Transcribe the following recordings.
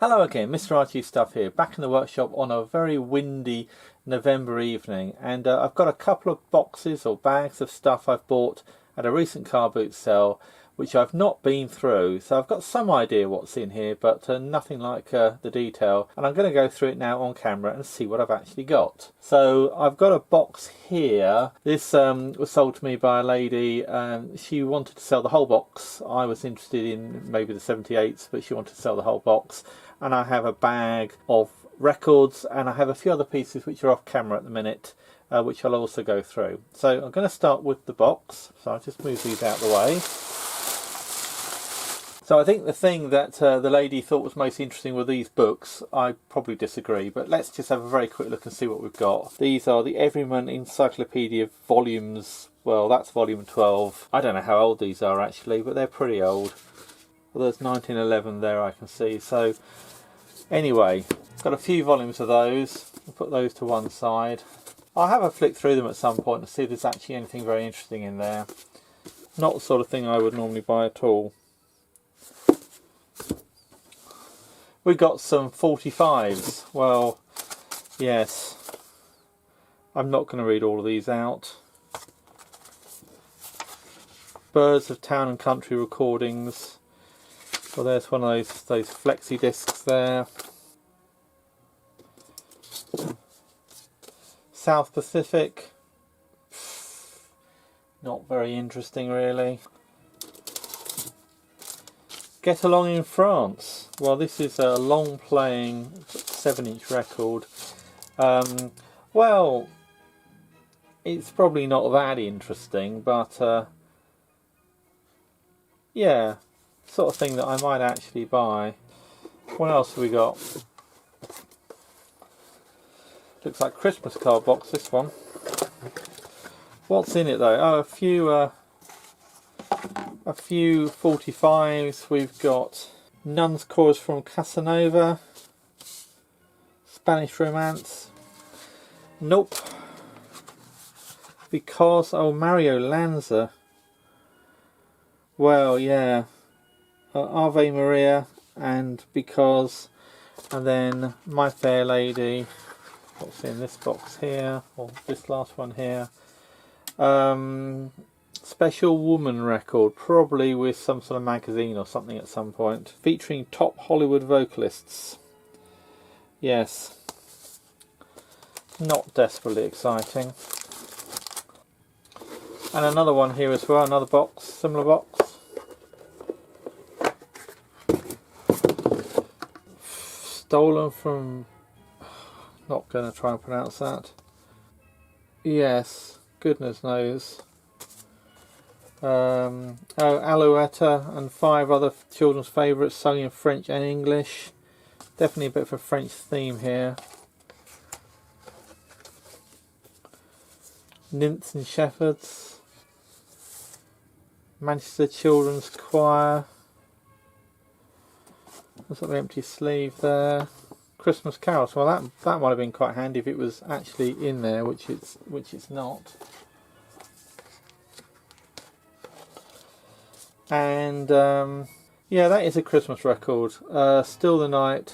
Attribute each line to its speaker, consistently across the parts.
Speaker 1: Hello again, Mr. RG Stuff here, back in the workshop on a very windy November evening, and I've got a couple of boxes or bags of stuff I've bought at a recent car boot sale which I've not been through, so I've got some idea what's in here, but nothing like the detail, and I'm going to go through it now on camera and see what I've actually got. So I've got a box here. This was sold to me by a lady. She wanted to sell the whole box. I was interested in maybe the 78s, but she wanted to sell the whole box. And I have a bag of records, and I have a few other pieces which are off camera at the minute, which I'll also go through. So I'm going to start with the box, so I'll just move these out of the way. So I think the thing that the lady thought was most interesting were these books. I probably disagree, but let's just have a very quick look and see what we've got. These are the Everyman Encyclopedia volumes. Well, that's volume 12. I don't know how old these are actually, but they're pretty old. Well, there's 1911 there, I can see. So anyway, got a few volumes of those. I'll put those to one side. I'll have a flick through them at some point and see if there's actually anything very interesting in there. Not the sort of thing I would normally buy at all. We got some 45s. Well, yes. I'm not going to read all of these out. Birds of Town and Country recordings. Well, there's one of those flexi discs there. South Pacific. Not very interesting, really. Get Along in France. Well, this is a long playing 7-inch record. Well, it's probably not that interesting, but yeah, sort of thing that I might actually buy. What else have we got? Looks like Christmas card box, this one. What's in it though? Oh, a few 45s. We've got Nun's Chorus from Casanova, Spanish Romance. Nope. Because, oh, Mario Lanza. Well, yeah. Ave Maria and Because, and then My Fair Lady. What's in this box here, or this last one here? Special Woman record, probably with some sort of magazine or something at some point, featuring top Hollywood vocalists. Yes. Not desperately exciting. And another one here as well, another box, similar box. Stolen from... not going to try and pronounce that. Yes, goodness knows. Oh, Alouetta and 5 other children's favourites sung in French and English. Definitely a bit of a French theme here. Nymphs and Shepherds. Manchester Children's Choir. There's an empty sleeve there. Christmas carols. Well, that might have been quite handy if it was actually in there, which it's not. And yeah, that is a Christmas record. Still the Night.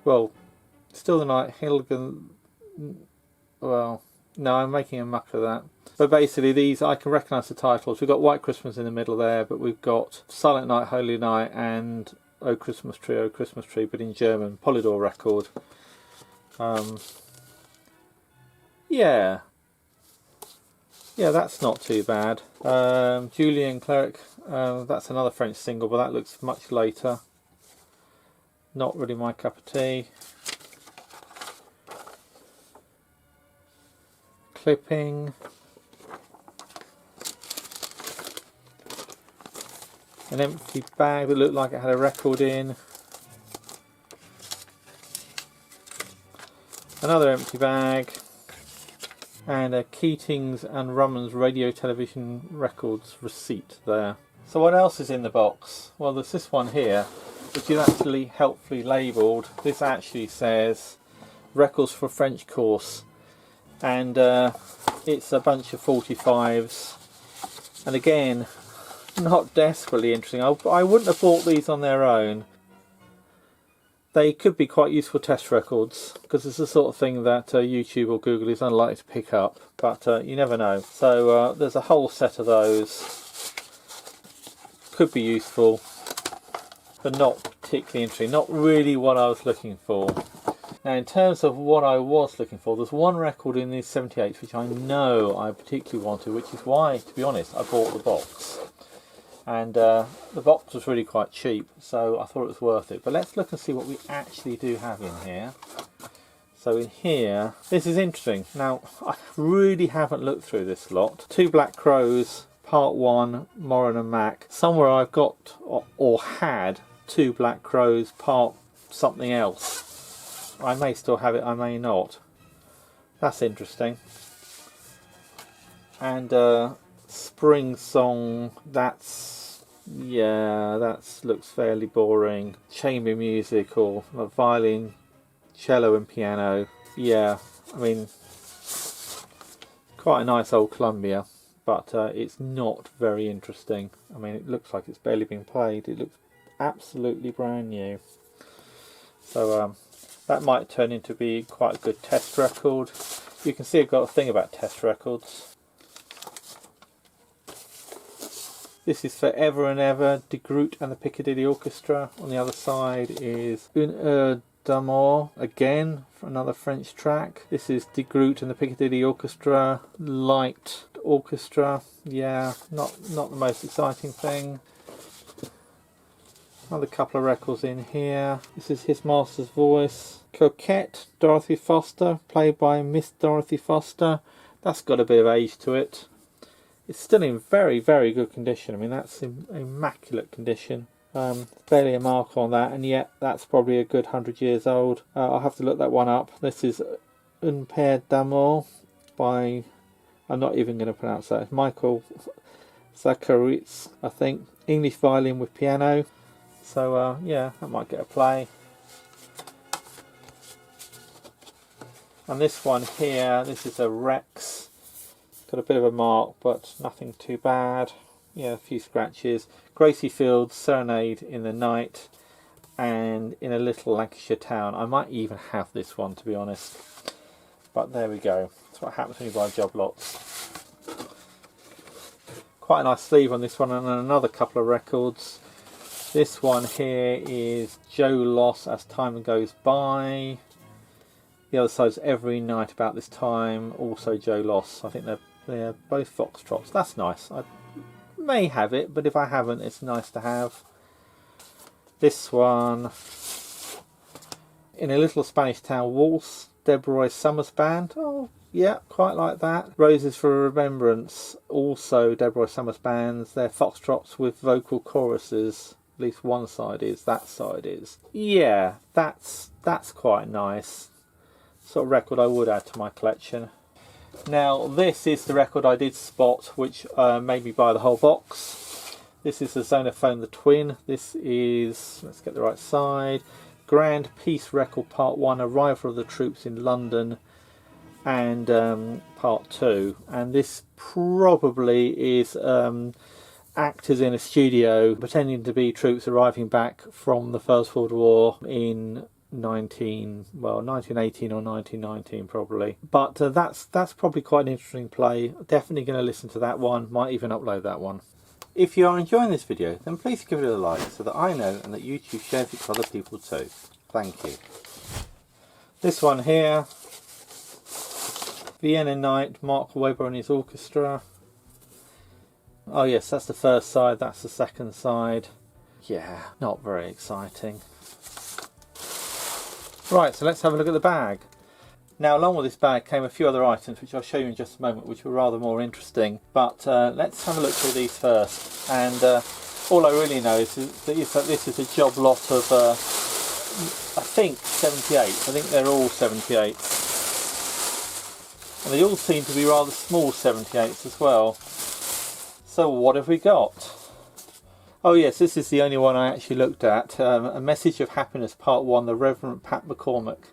Speaker 1: Well, Still the Night. Hilligan. Well, no, I'm making a muck of that. But basically, these I can recognise the titles. We've got White Christmas in the middle there, but we've got Silent Night, Holy Night, and Oh Christmas Tree, but in German. Polydor record. Yeah. Yeah, that's not too bad. Julian Cleric, that's another French single, but that looks much later. Not really my cup of tea. Clipping. An empty bag that looked like it had a record in. Another empty bag. And a Keating's and Rumman's radio television records receipt there. So what else is in the box? Well, there's this one here, which is actually helpfully labelled. This actually says Records for French Course, and it's a bunch of 45s. And again, not desperately interesting. I wouldn't have bought these on their own. They could be quite useful test records, because it's the sort of thing that YouTube or Google is unlikely to pick up, but you never know. So there's a whole set of those. Could be useful, but not particularly interesting. Not really what I was looking for. Now, in terms of what I was looking for, there's one record in these 78s which I know I particularly wanted, which is why, to be honest, I bought the box. And the box was really quite cheap, so I thought it was worth it. But let's look and see what we actually do have in here. So in here, this is interesting. Now, I really haven't looked through this lot. Two Black Crows, Part 1, Moran and Mac. Somewhere I've got, or had, Two Black Crows, Part something else. I may still have it, I may not. That's interesting. And Spring Song, looks fairly boring. Chamber music, or a violin, cello and piano. Yeah, I mean, quite a nice old Columbia, but it's not very interesting. I mean, it looks like it's barely been played. It looks absolutely brand new. So that might turn into be quite a good test record. You can see I've got a thing about test records. This is For Ever and Ever, De Groot and the Piccadilly Orchestra. On the other side is Une Heure d'Amour, again, for another French track. This is De Groot and the Piccadilly Orchestra, light orchestra. Yeah, not the most exciting thing. Another couple of records in here. This is His Master's Voice. Coquette, Dorothy Foster, played by Miss Dorothy Foster. That's got a bit of age to it. It's still in very, very good condition. I mean, that's in immaculate condition. Barely a mark on that, and yet that's probably a good 100 years old. I'll have to look that one up. This is Une Paire d'Amour by, I'm not even going to pronounce that, it's Michael Zacharitz, I think. English violin with piano. So yeah, that might get a play. And this one here, this is a Rex. Got a bit of a mark, but nothing too bad. Yeah, a few scratches. Gracie Fields, Serenade in the Night, and In a Little Lancashire Town. I might even have this one, to be honest. But there we go. That's what happens when you buy job lots. Quite a nice sleeve on this one, and another couple of records. This one here is Joe Loss, As Time Goes By. The other side is Every Night About This Time, also Joe Loss. I think they're both foxtrots. That's nice. I may have it, but if I haven't, it's nice to have. This one, In a Little Spanish Town Waltz, Deborah Summers Band. Oh, yeah, quite like that. Roses for Remembrance, also Deborah Summers Bands. They're foxtrots with vocal choruses. At least one side is, that side is. Yeah, that's quite nice. Sort of record I would add to my collection. Now this is the record I did spot, which made me buy the whole box. This is the Zonophone the Twin. This is, let's get the right side, Grand Peace Record Part 1, Arrival of the Troops in London, and Part 2. And this probably is actors in a studio pretending to be troops arriving back from the First World War in 1918 or 1919 probably. But that's probably quite an interesting play. Definitely going to listen to that one. Might even upload that one. If you are enjoying this video, then please give it a like so that I know and that YouTube shares it to other people too. Thank you. This one here, Vienna Night, Mark Webber and his orchestra. Oh yes, that's the first side, that's the second side. Yeah, not very exciting. Right, so let's have a look at the bag. Now, along with this bag came a few other items, which I'll show you in just a moment, which were rather more interesting. But let's have a look through these first. And all I really know is that this is a job lot of, I think, 78. I think they're all 78s. And they all seem to be rather small 78s as well. So what have we got? Oh yes, this is the only one I actually looked at. A Message of Happiness Part 1, the Reverend Pat McCormick.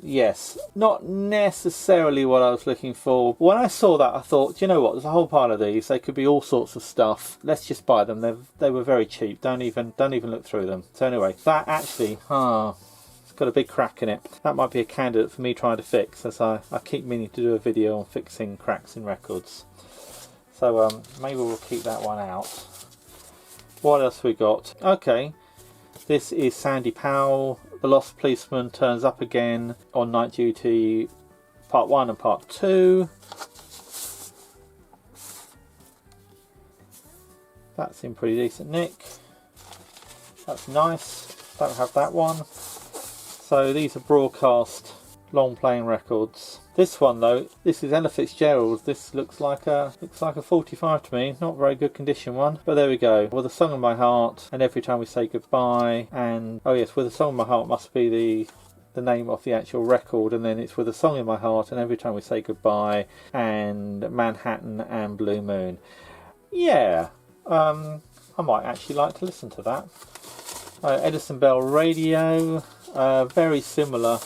Speaker 1: Yes, not necessarily what I was looking for. When I saw that, I thought, do you know what, there's a whole pile of these. They could be all sorts of stuff. Let's just buy them. They were very cheap. Don't even look through them. So anyway, that actually, got a big crack in it. That might be a candidate for me trying to fix, as I keep meaning to do a video on fixing cracks in records. So maybe we'll keep that one out. What else we got? Okay, this is Sandy Powell. The Lost Policeman turns up again on night duty, part 1 and part 2. That's in pretty decent nick. That's nice. Don't have that one. So these are broadcast long playing records. This one though, this is Ella Fitzgerald. This looks like a 45 to me. Not very good condition one, but there we go. With a Song in My Heart and Every Time We Say Goodbye, and oh yes, With a Song in My Heart must be the name of the actual record, and then it's With a Song in My Heart and Every Time We Say Goodbye and Manhattan and Blue Moon. Yeah. I might actually like to listen to that. Edison Bell Radio, very similar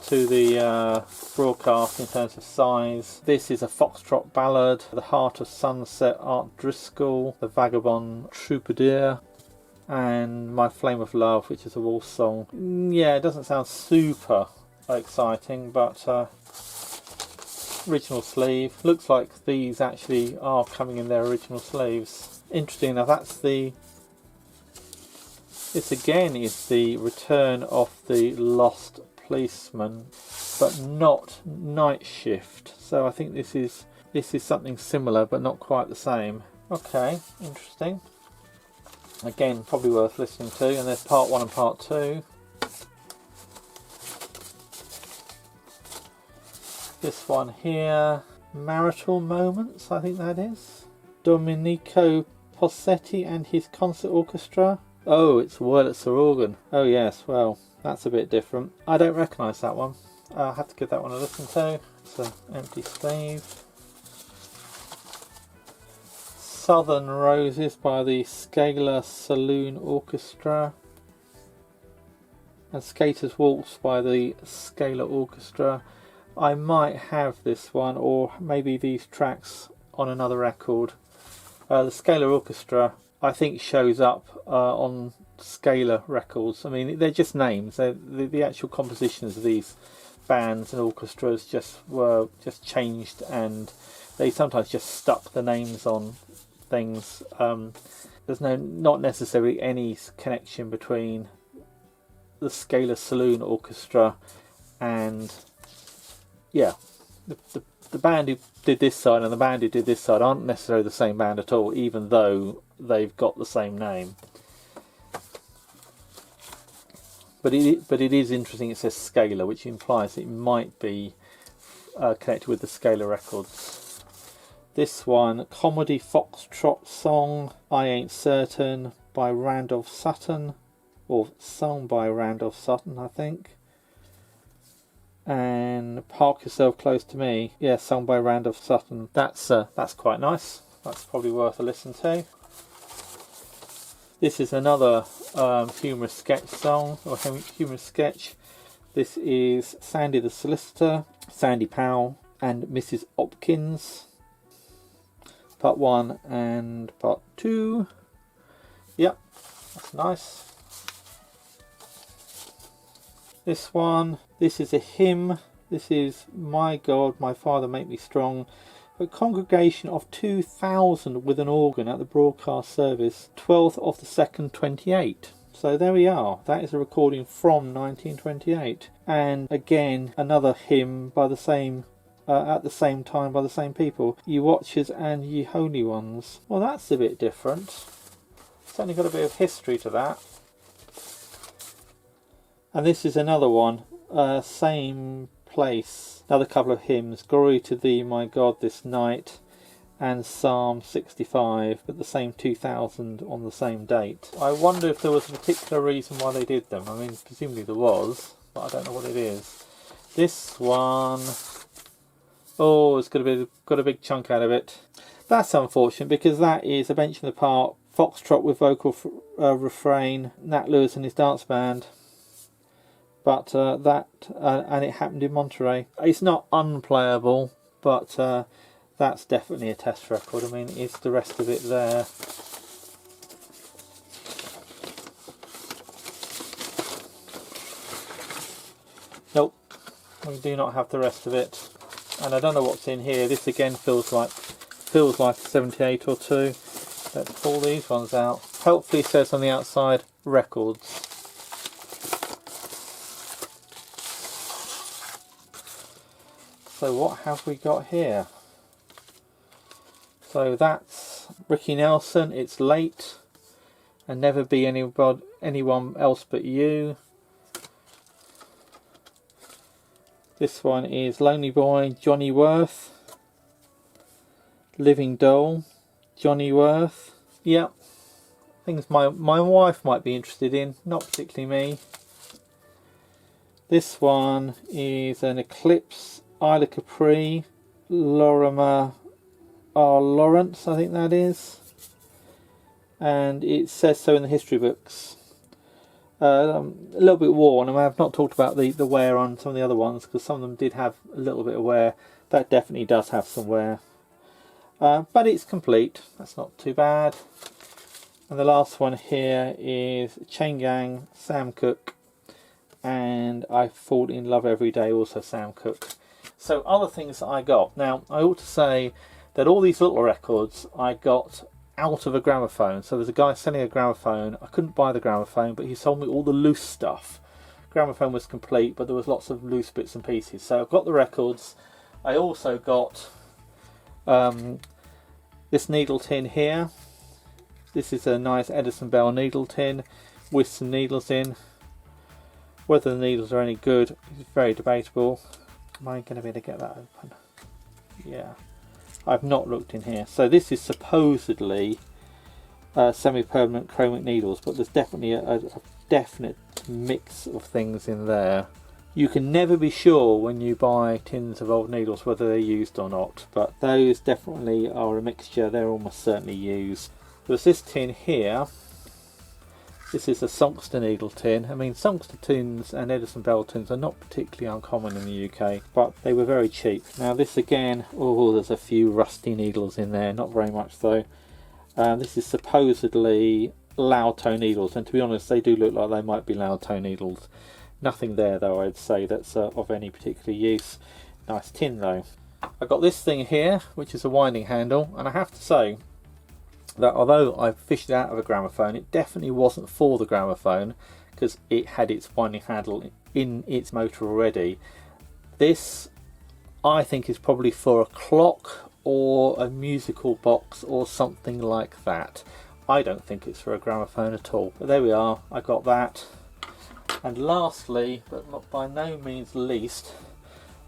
Speaker 1: to the broadcast in terms of size. This is a foxtrot ballad, The Heart of Sunset, Art Driscoll, The Vagabond Troubadour, and My Flame of Love, which is a waltz song. Yeah, it doesn't sound super exciting, but original sleeve. Looks like these actually are coming in their original sleeves. Interesting. Now this again is the return of the Lost Policeman, but not Night Shift. So I think this is something similar, but not quite the same. Okay, interesting. Again, probably worth listening to. And there's part 1 and part 2. This one here, Marital Moments, I think that is. Domenico Possetti and his concert orchestra. Oh, it's Wurlitzer organ. Oh yes, well, that's a bit different. I don't recognise that one. I'll have to give that one a listen to. It's an empty sleeve. Southern Roses by the Scala Saloon Orchestra. And Skater's Waltz by the Scala Orchestra. I might have this one, or maybe these tracks on another record. The Scala Orchestra, I think, shows up on Scala records. I mean, they're just names. The actual compositions of these bands and orchestras were just changed, and they sometimes just stuck the names on things. There's not necessarily any connection between the Scala Saloon Orchestra and the band who did this side and the band who did this side aren't necessarily the same band at all, even though they've got the same name. But it is interesting. It says Scala, which implies it might be connected with the Scala records. This one, Comedy Foxtrot Song, I Ain't Certain by Randolph Sutton, or sung by Randolph Sutton, I think. And Park Yourself Close to Me, yeah, sung by Randolph Sutton. That's quite nice. That's probably worth a listen to. This is another humorous sketch song, or humorous sketch. This is Sandy the Solicitor, Sandy Powell, and Mrs. Hopkins. Part 1 and part 2. Yep, that's nice. This one, this is a hymn. This is My God, My Father, Make Me Strong. A congregation of 2,000 with an organ at the broadcast service, 12th of the 2nd, 28. So there we are. That is a recording from 1928. And again, another hymn by the same, at the same time by the same people. Ye Watchers and Ye Holy Ones. Well, that's a bit different. It's only got a bit of history to that. And this is another one, same place, another couple of hymns, Glory to Thee, My God, This Night, and Psalm 65, but the same 2000 on the same date. I wonder if there was a particular reason why they did them. I mean, presumably there was, but I don't know what it is. This one, oh, it's got a big chunk out of it. That's unfortunate, because that is, I mentioned the part, Foxtrot with vocal refrain, Nat Lewis and his dance band. But and it happened in Monterey. It's not unplayable, but that's definitely a test record. I mean, is the rest of it there? Nope, we do not have the rest of it. And I don't know what's in here. This again feels like a 78 or 2. Let's pull these ones out. Hopefully it says on the outside records. So what have we got here? So that's Ricky Nelson, It's Late, and Never Be Anyone Else But You. This one is Lonely Boy, Johnny Worth. Living Doll, Johnny Worth. Yep, things my wife might be interested in, not particularly me. This one is an Eclipse, Isla Capri, Lorimer R. Lawrence, I think that is. And it says so in the history books. A little bit worn, and I have not talked about the wear on some of the other ones, because some of them did have a little bit of wear. That definitely does have some wear. But it's complete, that's not too bad. And the last one here is Chain Gang, Sam Cooke, and I Fall in Love Every Day, also Sam Cooke. So other things that I got. Now I ought to say that all these little records I got out of a gramophone. So there's a guy selling a gramophone. I couldn't buy the gramophone, but he sold me all the loose stuff. Gramophone was complete, but there was lots of loose bits and pieces. So I've got the records. I also got this needle tin here. This is a nice Edison Bell needle tin with some needles in. Whether the needles are any good is very debatable. Am I going to be able to get that open? Yeah. I've not looked in here. So this is supposedly semi-permanent chromic needles, but there's definitely a definite mix of things in there. You can never be sure when you buy tins of old needles whether they're used or not, but those definitely are a mixture. They're almost certainly used. There's this tin here. This is a Songster Needle Tin. I mean, Songster tins and Edison Bell tins are not particularly uncommon in the UK, but they were very cheap. Now this again, oh, there's a few rusty needles in there, not very much though. This is supposedly loud toe needles, and to be honest, they do look like they might be loud toe needles. Nothing there though, I'd say, that's of any particular use. Nice tin though. I got this thing here, which is a winding handle, and I have to say that although I fished it out of a gramophone, it definitely wasn't for the gramophone, because it had its winding handle in its motor already. This, I think, is probably for a clock or a musical box or something like that. I don't think it's for a gramophone at all. But there we are, I got that. And lastly, but not by no means least,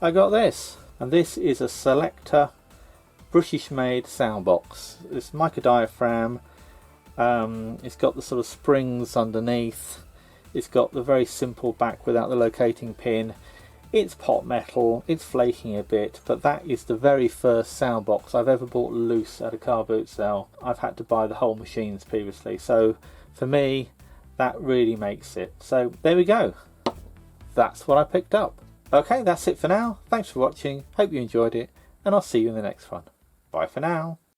Speaker 1: I got this. And this is a Selector British made sound box. It's mica diaphragm. It's got the sort of springs underneath. It's got the very simple back without the locating pin. It's pot metal, it's flaking a bit, but that is the very first sound box I've ever bought loose at a car boot sale. I've had to buy the whole machines previously, so for me that really makes it. So there we go, that's what I picked up. Okay, that's it for now. Thanks for watching, hope you enjoyed it, and I'll see you in the next one. Bye for now.